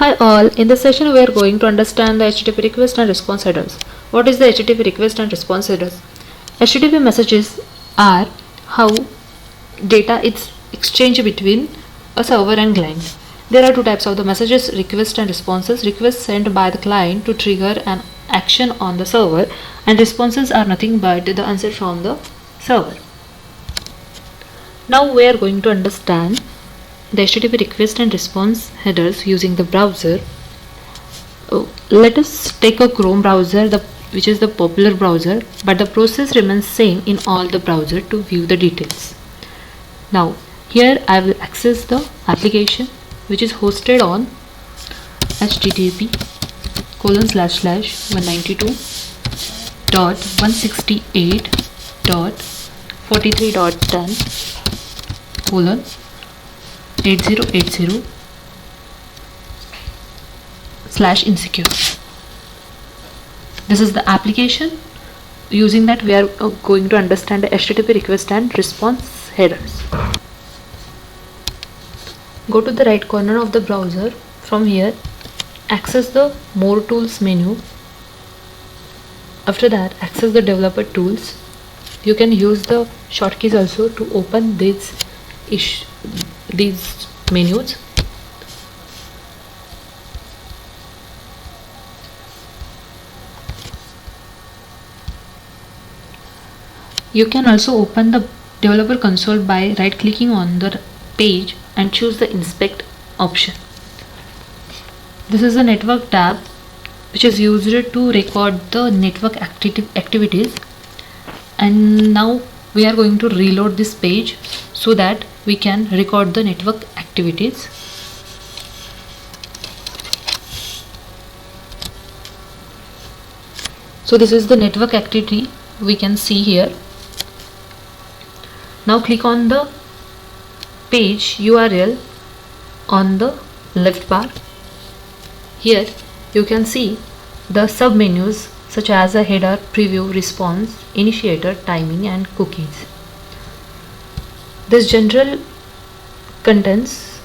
Hi all, in this session we are going to understand the HTTP request and response headers. What is the HTTP request and response headers? HTTP messages are how data is exchanged between a server and client. There are two types of the messages, request and responses. Requests sent by the client to trigger an action on the server, and responses are nothing but the answer from the server. Now we are going to understand the HTTP request and response headers using the browser. Let us take a Chrome browser, which is the popular browser, but the process remains same in all the browser to view the details. Now here I will access the application which is hosted on http://192.168.43.10/insecure. This is the application. Using that we are going to understand the HTTP request and response headers. Go to the right corner of the browser. From here access the more tools menu. After that access the developer tools. You can use the shortkeys also to open these menus. You can also open the developer console by right clicking on the page and choose the inspect option. This is the network tab which is used to record the network activities, and now we are going to reload this page so that we can record the network activities. So this is the network activity we can see here. Now click on the page URL on the left bar. Here you can see the sub menus such as a header, preview, response, initiator, timing and cookies. This general contains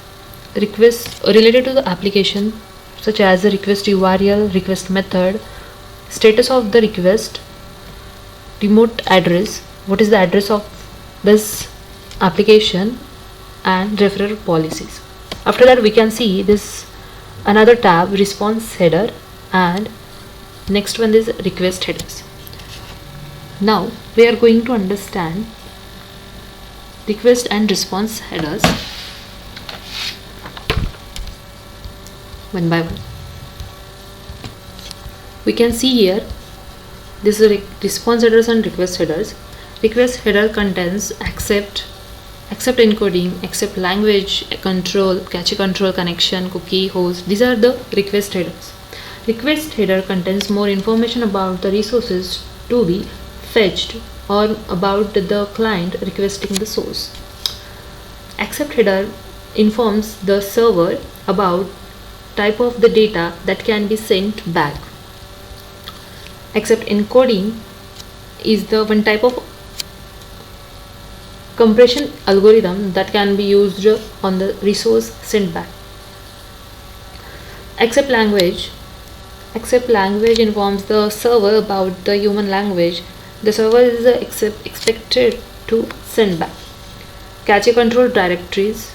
requests related to the application such as the request URL, request method, status of the request, remote address, what is the address of this application, and referrer policies. After that we can see this another tab, response header, and next one is request headers. Now we are going to understand request and response headers one by one. We can see here this is response headers and request headers. Request header contains accept encoding, accept language control, cache control, connection, cookie, host. These are the request headers. Request header contains more information about the resources to be fetched or about the client requesting the source. Accept header informs the server about type of the data that can be sent back. Accept encoding is the one type of compression algorithm that can be used on the resource sent back. Accept language informs the server about the human language the server is expected to send back. Cache control directories,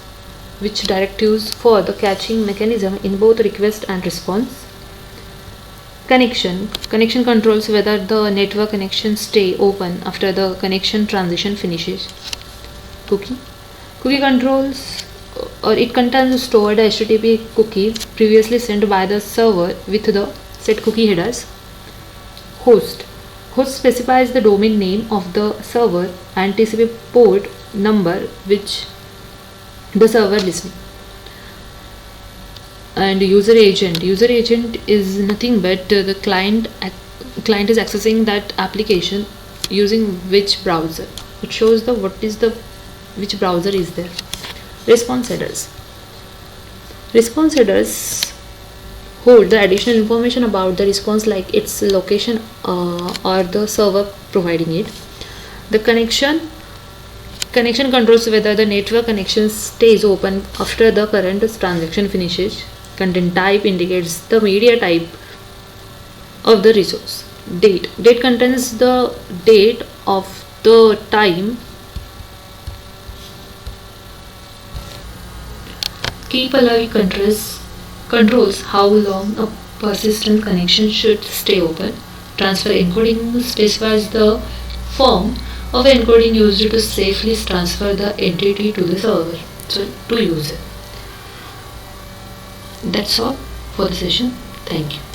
which directives for the caching mechanism in both request and response. Connection controls whether the network connection stay open after the connection transition finishes. Cookie controls it contains stored HTTP cookies previously sent by the server with the set cookie headers. Host specifies the domain name of the server and TCP port number which the server listening. And user agent is nothing but the client is accessing that application using which browser. It shows the which browser is there. Response headers hold the additional information about the response, like its location or the server providing it. The connection controls whether the network connection stays open after the current transaction finishes. Content type indicates the media type of the resource. Date contains the date of the time. Keep alive controls how long a persistent connection should stay open. Transfer encoding specifies the form of encoding used to safely transfer the entity to the server, so to use it. That's all for the session. Thank you.